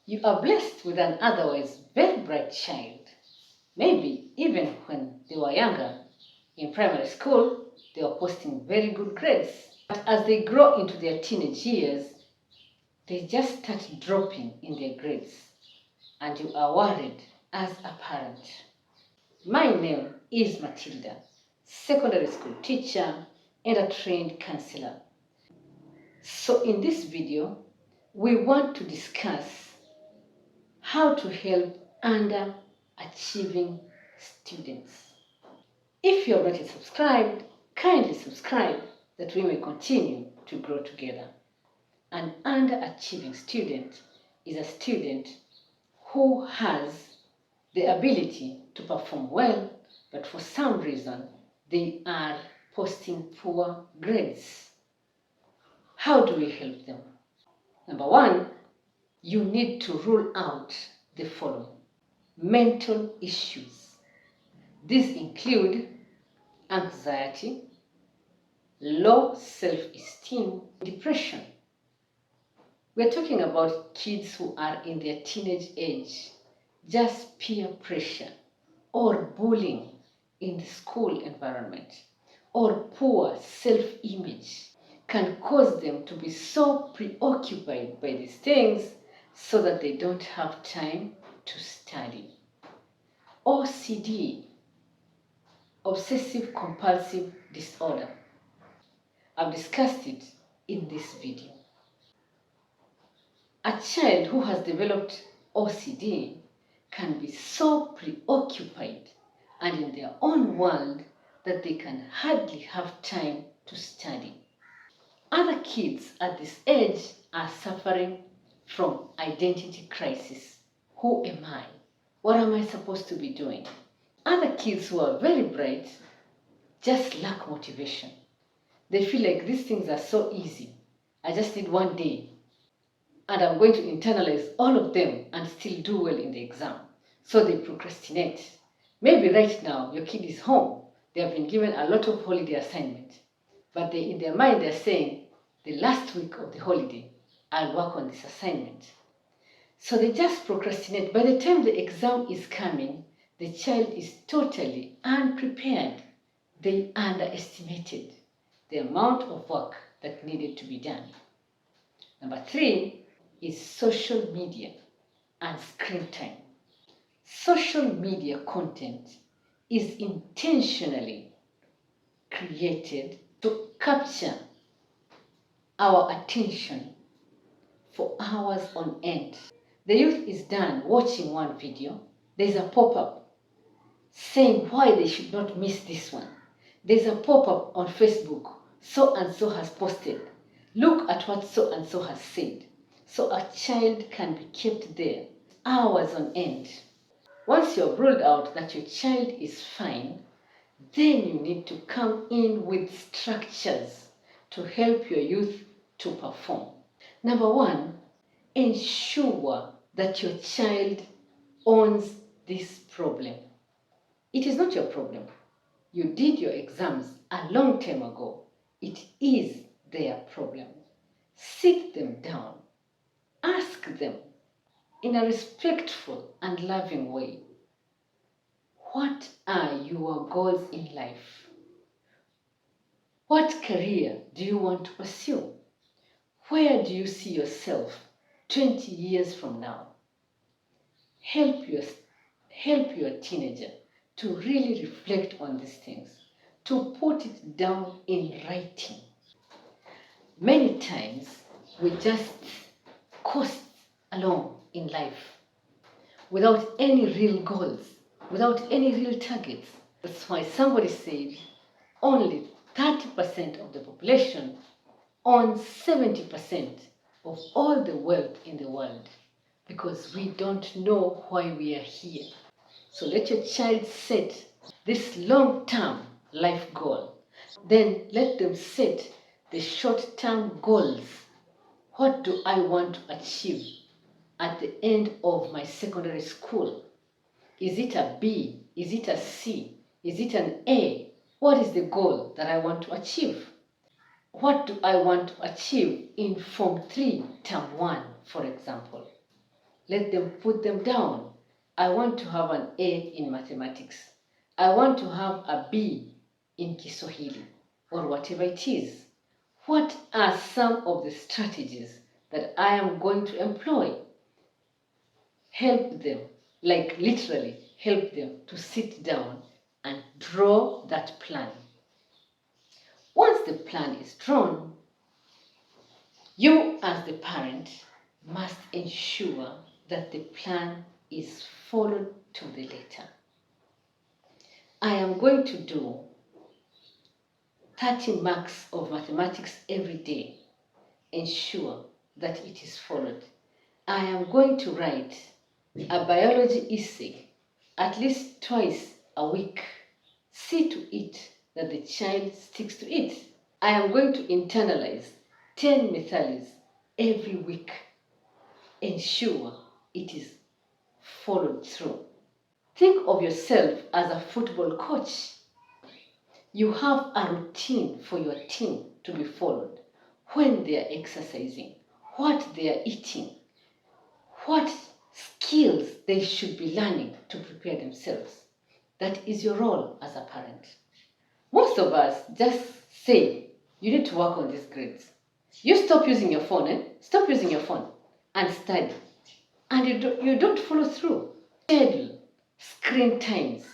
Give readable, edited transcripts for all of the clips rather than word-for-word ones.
You are blessed with an otherwise very bright child. Maybe even when they were younger, in primary school, they were posting very good grades. But as they grow into their teenage years, they just start dropping in their grades. And you are worried as a parent. My name is Matilda, secondary school teacher and a trained counselor. So in this video, we want to discuss how to help underachieving students. If you have not yet subscribed, kindly subscribe that we may continue to grow together. An underachieving student is a student who has the ability to perform well, but for some reason they are posting poor grades. How do we help them? Number one, you need to rule out the following: mental issues. These include anxiety, low self-esteem, depression. We're talking about kids who are in their teenage age. Just peer pressure or bullying in the school environment or poor self-image can cause them to be so preoccupied by these things so that they don't have time to study. OCD, obsessive compulsive disorder. I've discussed it in this video. A child who has developed OCD can be so preoccupied and in their own world that they can hardly have time to study. Other kids at this age are suffering from identity crisis. Who am I? What am I supposed to be doing? Other kids who are very bright just lack motivation. They feel like these things are so easy. I just need one day and I'm going to internalize all of them and still do well in the exam. So they procrastinate. Maybe right now your kid is home. They have been given a lot of holiday assignment. But in their mind they're saying, the last week of the holiday, I'll work on this assignment. So they just procrastinate. By the time the exam is coming, the child is totally unprepared. They underestimated the amount of work that needed to be done. Number three is social media and screen time. Social media content is intentionally created to capture our attention for hours on end. The youth is done watching one video. There's a pop-up saying why they should not miss this one. There's a pop-up on Facebook. So and so has posted. Look at what so and so has said. So a child can be kept there hours on end. Once you have ruled out that your child is fine, then you need to come in with structures to help your youth to perform. Number one, ensure that your child owns this problem. It is not your problem. You did your exams a long time ago. It is their problem. Sit them down. Ask them in a respectful and loving way, what are your goals in life? What career do you want to pursue? Where do you see yourself 20 years from now? Help your teenager to really reflect on these things, to put it down in writing. Many times we just coast along in life without any real goals, without any real targets. That's why somebody said only 30% of the population owns 70% of all the wealth in the world, because we don't know why we are here. So let your child set this long-term life goal. Then let them set the short-term goals. What do I want to achieve at the end of my secondary school? Is it a B? Is it a C? Is it an A? What is the goal that I want to achieve? What do I want to achieve in Form 3, Term 1, for example? let them put them down. I want to have an A in mathematics. I want to have a B in Kiswahili, or whatever it is. What are some of the strategies that I am going to employ? Help them, like literally help them to sit down and draw that plan. Once the plan is drawn, you as the parent must ensure that the plan is followed to the letter. I am going to do 30 marks of mathematics every day. Ensure that it is followed. I am going to write a biology essay at least twice a week. See to it that the child sticks to it. I am going to internalize 10 methods every week. Ensure it is followed through. Think of yourself as a football coach. You have a routine for your team to be followed. When they are exercising, what they are eating, what skills they should be learning to prepare themselves. That is your role as a parent. Most of us just say, you need to work on these grades. You stop using your phone, Stop using your phone and study. And you don't follow through. Schedule screen times.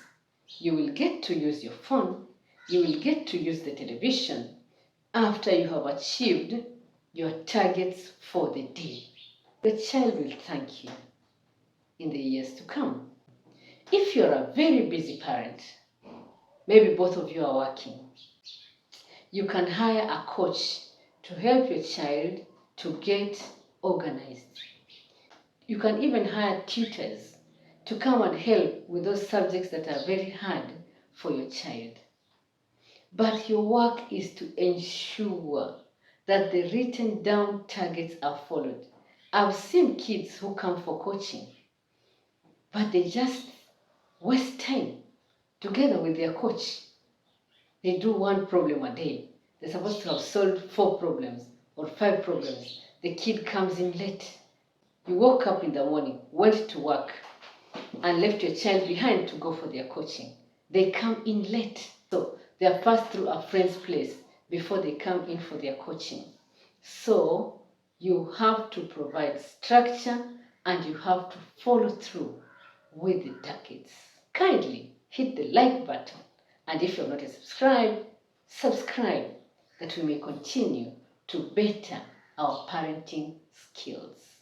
You will get to use your phone. You will get to use the television after you have achieved your targets for the day. Your child will thank you in the years to come. If you're a very busy parent, maybe both of you are working, you can hire a coach to help your child to get organized. You can even hire tutors to come and help with those subjects that are very hard for your child. But your work is to ensure that the written down targets are followed. I've seen kids who come for coaching, but they just waste time together with their coach. They do one problem a day. They're supposed to have solved 4 problems or 5 problems. The kid comes in late. You woke up in the morning, went to work, and left your child behind to go for their coaching. They come in late. So they are passed through a friend's place before they come in for their coaching. So you have to provide structure and you have to follow through with the targets. Kindly hit the like button, and if you're not subscribed, subscribe, that we may continue to better our parenting skills.